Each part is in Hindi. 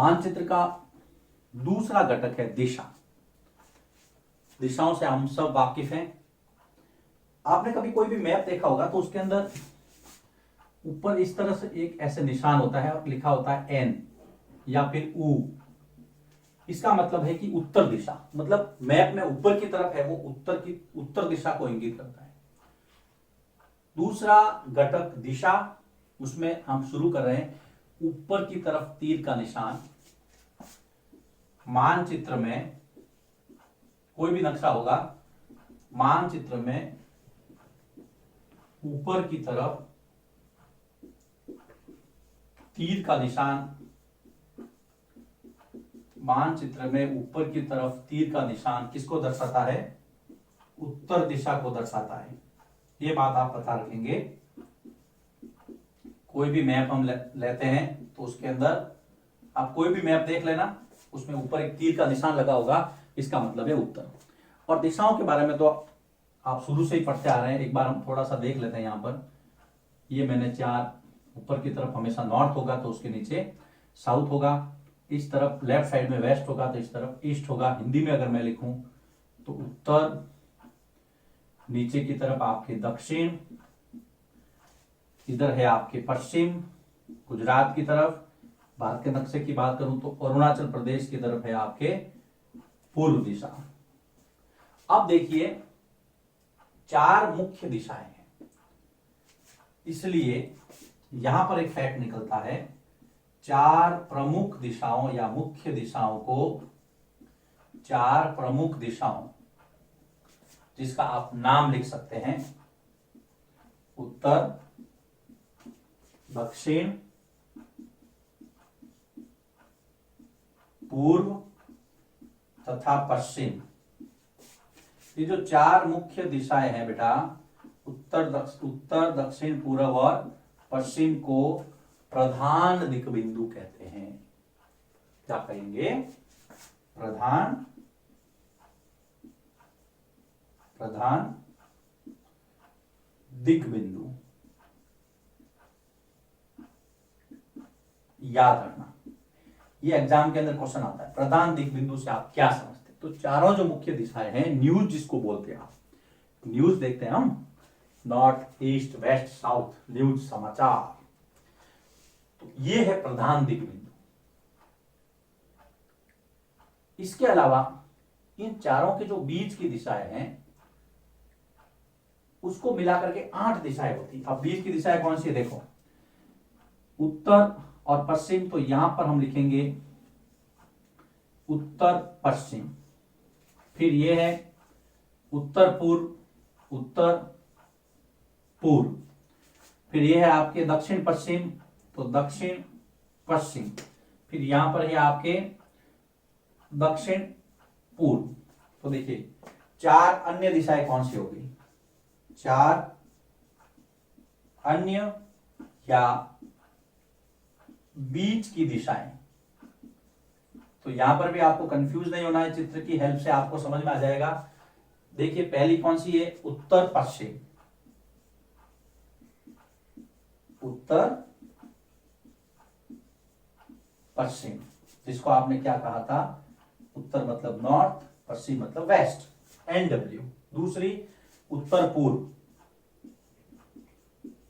मानचित्र का दूसरा घटक है दिशा। दिशाओं से हम सब वाकिफ हैं। आपने कभी कोई भी मैप देखा होगा तो उसके अंदर ऊपर इस तरह से एक ऐसे निशान होता है और लिखा होता है एन या फिर ऊ। इसका मतलब है कि उत्तर दिशा, मतलब मैप में ऊपर की तरफ है वो उत्तर दिशा को इंगित करता है। दूसरा घटक दिशा, उसमें हम शुरू कर रहे हैं ऊपर की तरफ तीर का निशान। मानचित्र में कोई भी नक्शा होगा, मानचित्र में ऊपर की तरफ तीर का निशान, मानचित्र में ऊपर की तरफ तीर का निशान किसको दर्शाता है? उत्तर दिशा को दर्शाता है। ये बात आप पता रखेंगे। कोई भी मैप हम लेते हैं तो उसके अंदर आप कोई भी मैप देख लेना, उसमें ऊपर एक तीर का निशान लगा होगा, इसका मतलब है उत्तर। और दिशाओं के बारे में तो आप शुरू से ही पढ़ते आ रहे हैं। एक बार हम थोड़ा सा देख लेते हैं। यहां पर ये मैंने चार, ऊपर की तरफ हमेशा नॉर्थ होगा तो उसके नीचे साउथ होगा, इस तरफ लेफ्ट साइड में वेस्ट होगा तो इस तरफ ईस्ट होगा। हिंदी में अगर मैं लिखूं तो उत्तर, नीचे की तरफ आपके दक्षिण, इधर है आपके पश्चिम, गुजरात की तरफ। भारत के नक्शे की बात करूं तो अरुणाचल प्रदेश की तरफ है आपके पूर्व दिशा। अब देखिए, चार मुख्य दिशाएं हैं, इसलिए यहां पर एक फैक्ट निकलता है। चार प्रमुख दिशाओं या मुख्य दिशाओं को, चार प्रमुख दिशाओं जिसका आप नाम लिख सकते हैं, उत्तर, दक्षिण, पूर्व तथा पश्चिम। ये जो चार मुख्य दिशाएं हैं बेटा, उत्तर दक्षिण पूर्व और पश्चिम को प्रधान दिक्बिंदु कहते हैं। क्या कहेंगे? प्रधान दिक्बिंदु। याद रखना, ये एग्जाम के अंदर क्वेश्चन आता है। प्रधान दिक्बिंदु से आप क्या समझते हैं? तो चारों जो मुख्य दिशाएं हैं, न्यूज जिसको बोलते हैं, आप न्यूज देखते हैं हम, north east west south, news समाचार, तो ये है प्रधान दिक्बिंदु। इसके अलावा इन चारों के जो बीच की दिशाएं हैं उसको मिलाकर के 8 दिशाएं होती। अब बीच की दिशाएं कौन सी है? देखो, उत्तर और पश्चिम, तो यहां पर हम लिखेंगे उत्तर पश्चिम। फिर ये है उत्तर पूर्व। फिर ये है आपके दक्षिण पश्चिम, तो दक्षिण पश्चिम। फिर यहां पर है आपके दक्षिण पूर्व। तो देखिए, चार अन्य दिशाएं कौन सी होगी? चार अन्य या बीच की दिशाएं। तो यहां पर भी आपको कंफ्यूज नहीं होना है, चित्र की हेल्प से आपको समझ में आ जाएगा। देखिए, पहली कौन सी है? उत्तर पश्चिम। उत्तर पश्चिम, जिसको आपने क्या कहा था? उत्तर मतलब नॉर्थ, पश्चिम मतलब वेस्ट, NW। दूसरी उत्तर पूर्व।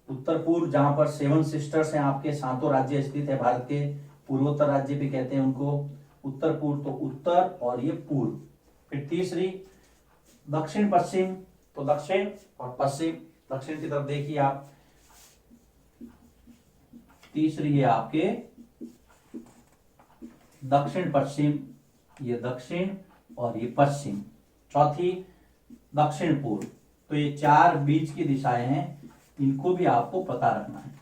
उत्तर पूर्व जहां पर 7 सिस्टर्स हैं, आपके सातों राज्य स्थित है भारत के, पूर्वोत्तर राज्य भी कहते हैं उनको। उत्तर पूर्व, तो उत्तर और ये पूर्व। फिर तीसरी दक्षिण पश्चिम, तो दक्षिण और पश्चिम। दक्षिण की तरफ देखिए आप, तीसरी है आपके दक्षिण पश्चिम, ये दक्षिण और ये पश्चिम। चौथी दक्षिण पूर्व। तो ये चार बीच की दिशाएं हैं, इनको भी आपको पता रखना है।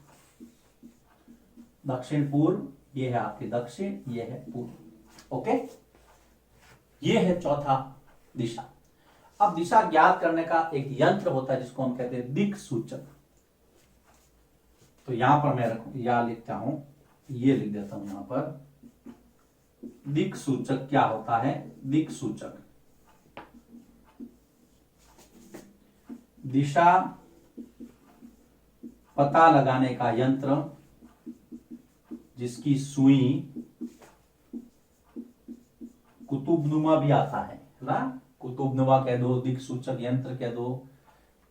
दक्षिण पूर्व, ये है आपके दक्षिण, ये है पूर्व। ओके, ये है चौथा दिशा। अब दिशा ज्ञात करने का एक यंत्र होता है जिसको हम कहते हैं दिक् सूचक। तो यहां पर मैं या लिखता हूं, ये लिख देता हूं यहां पर। दिक् सूचक क्या होता है? दिक् सूचक दिशा पता लगाने का यंत्र जिसकी सुई कुतुबनुमा भी आता है ना, कुतुबनुमा कह दो, दिक्सूचक यंत्र कह दो।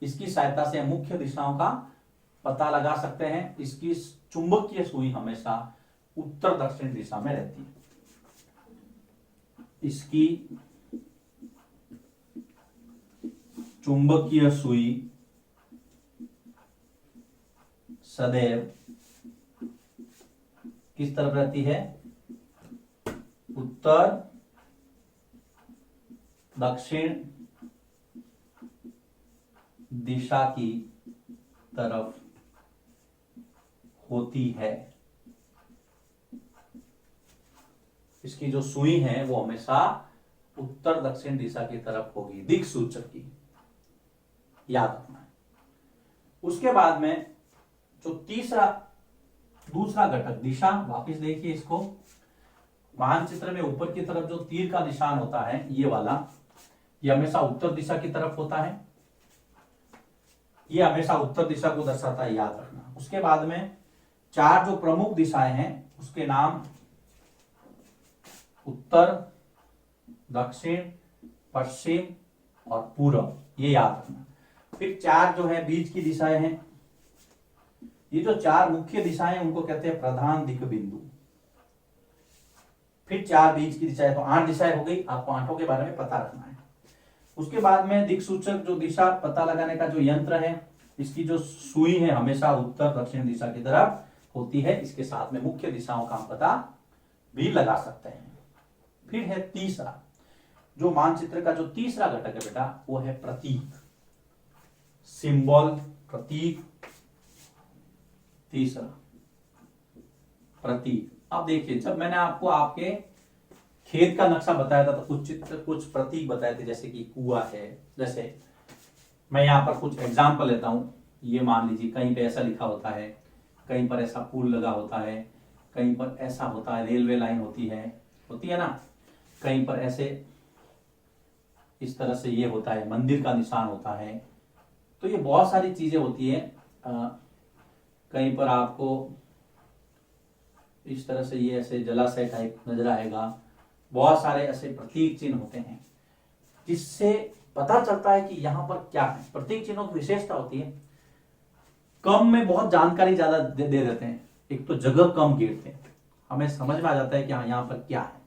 इसकी सहायता से मुख्य दिशाओं का पता लगा सकते हैं। इसकी चुंबकीय सुई हमेशा उत्तर दक्षिण दिशा में रहती है। इसकी चुंबकीय सुई सदैव किस तरफ रहती है? उत्तर दक्षिण दिशा की तरफ होती है। इसकी जो सुई है वो हमेशा उत्तर दक्षिण दिशा की तरफ होगी, दिक्सूचक की, याद रखना है। उसके बाद में जो दूसरा घटक दिशा, वापिस देखिए इसको, मानचित्र में ऊपर की तरफ जो तीर का निशान होता है ये वाला, ये हमेशा उत्तर दिशा की तरफ होता है। ये हमेशा उत्तर दिशा को दर्शाता है, याद रखना। उसके बाद में 4 जो प्रमुख दिशाएं हैं उसके नाम उत्तर, दक्षिण, पश्चिम और पूर्व, ये याद रखना। फिर 4 जो है बीच की दिशाएं हैं। ये जो 4 मुख्य दिशाएं उनको कहते हैं प्रधान दिक् बिंदु। फिर 4 बीच की दिशाएं, तो 8 दिशाएं हो गई। आपको 8 के बारे में पता रखना है। उसके बाद में दिक्सूचक जो दिशा पता लगाने का जो यंत्र है, इसकी जो सुई है हमेशा उत्तर दक्षिण दिशा की तरफ होती है। इसके साथ में मुख्य दिशाओं का हम पता भी लगा सकते हैं। फिर है तीसरा, जो मानचित्र का जो तीसरा घटक है बेटा, वो है प्रतीक, सिंबल, प्रतीक। तीसरा प्रतीक। अब देखिए, जब मैंने आपको आपके खेत का नक्शा बताया था तो कुछ चित्र, कुछ प्रतीक बताए थे, जैसे कि कुआं है। जैसे मैं यहाँ पर कुछ एग्जाम्पल लेता हूं। ये मान लीजिए कहीं पे ऐसा लिखा होता है, कहीं पर ऐसा पुल लगा होता है, कहीं पर ऐसा होता है, रेलवे लाइन होती है ना, कहीं पर ऐसे इस तरह से ये होता है, मंदिर का निशान होता है। तो ये बहुत सारी चीजें होती है। कहीं पर आपको इस तरह से ये ऐसे जलाशय टाइप नजर आएगा। बहुत सारे ऐसे प्रतीक चिन्ह होते हैं जिससे पता चलता है कि यहां पर क्या है। प्रतीक चिन्हों की विशेषता होती है, कम में बहुत जानकारी ज्यादा दे देते हैं। एक तो जगह कम घेरते हैं, हमें समझ में आ जाता है कि हाँ यहाँ पर क्या है।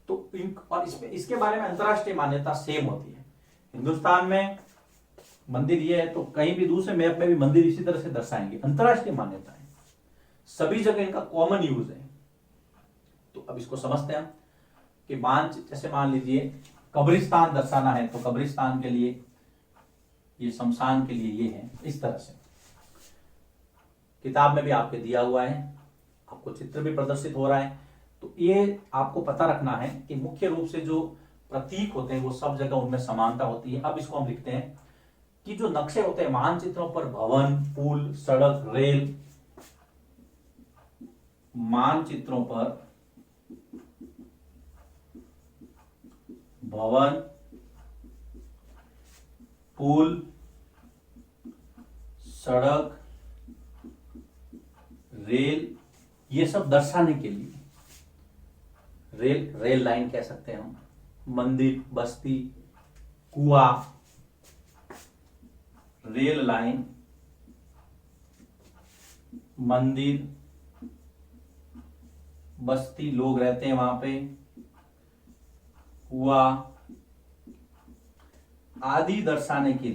तो और इसके बारे में अंतरराष्ट्रीय मान्यता सेम होती है। हिंदुस्तान में मंदिर ये है तो कहीं भी दूसरे मैप में भी मंदिर इसी तरह से दर्शाएंगे। अंतरराष्ट्रीय मान्यता है, सभी जगह इनका कॉमन यूज है। तो अब इसको समझते हैं कि जैसे मान लीजिए कब्रिस्तान दर्शाना है तो कब्रिस्तान के लिए, ये शमशान के लिए ये है। इस तरह से किताब में भी आपके दिया हुआ है, आपको चित्र भी प्रदर्शित हो रहा है। तो ये आपको पता रखना है कि मुख्य रूप से जो प्रतीक होते हैं वो सब जगह उनमें समानता होती है। अब इसको हम लिखते हैं कि जो नक्शे होते हैं मानचित्रों पर, भवन, पुल, सड़क, रेल, मानचित्रों पर भवन, पुल, सड़क, रेल, ये सब दर्शाने के लिए, रेल लाइन कह सकते हैं हम, मंदिर, बस्ती, कुआं, रेल लाइन, मंदिर, बस्ती, लोग रहते हैं वहां पे, कुआं आदि दर्शाने के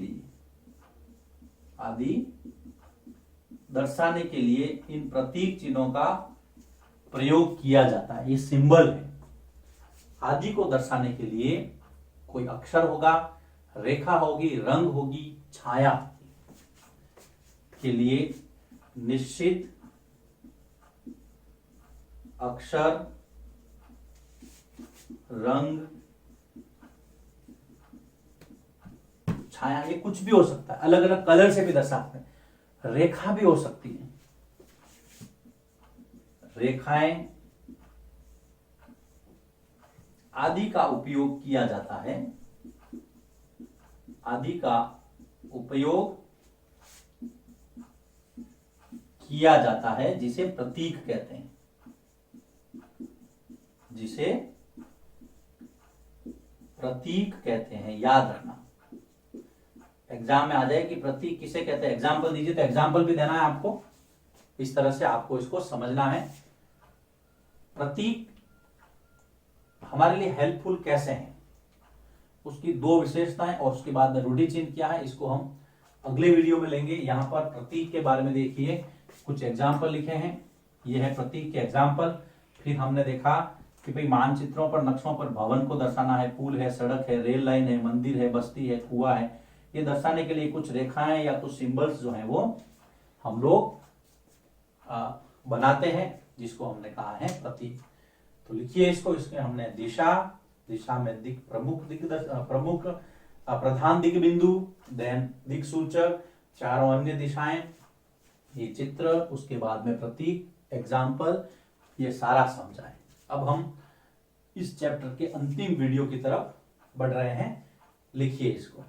लिए इन प्रतीक चिन्हों का प्रयोग किया जाता है। ये सिंबल है। आदि को दर्शाने के लिए कोई अक्षर होगा, रेखा होगी, रंग होगी, छाया के लिए निश्चित अक्षर, रंग, छाया, ये कुछ भी हो सकता है। अलग अलग कलर से भी दर्शाते हैं। रेखा भी हो सकती है, रेखाएं आदि का उपयोग किया जाता है। आदि का उपयोग किया जाता है जिसे प्रतीक कहते हैं, जिसे प्रतीक कहते हैं, याद रखना। एग्जाम में आ जाए कि प्रतीक किसे कहते हैं, एग्जाम्पल दीजिए तो एग्जाम्पल भी देना है आपको। इस तरह से आपको इसको समझना है। प्रतीक हमारे लिए हेल्पफुल कैसे हैं, उसकी दो विशेषताएं और उसके बाद में रूढ़ि चिन्ह क्या है, इसको हम अगले वीडियो में लेंगे। यहां पर प्रतीक के बारे में देखिए, कुछ एग्जाम्पल लिखे हैं, ये है प्रतीक के एग्जाम्पल। फिर हमने देखा कि भाई मानचित्रों पर, नक्शों पर भवन को दर्शाना है, पुल है, सड़क है, रेल लाइन है, मंदिर है, बस्ती है, कुआं है, ये दर्शाने के लिए कुछ रेखाएं या कुछ सिंबल्स जो है वो हम लोग बनाते हैं, जिसको हमने कहा है प्रतीक। तो लिखिए इसको, इसमें हमने दिशा, दिशा में दिक, प्रमुख प्रधान दिक बिंदु, देन दिक सूचक, चारों अन्य दिशाएं, ये चित्र, उसके बाद में प्रतीक, एग्जाम्पल, ये सारा समझा है। अब हम इस चैप्टर के अंतिम वीडियो की तरफ बढ़ रहे हैं। लिखिए इसको।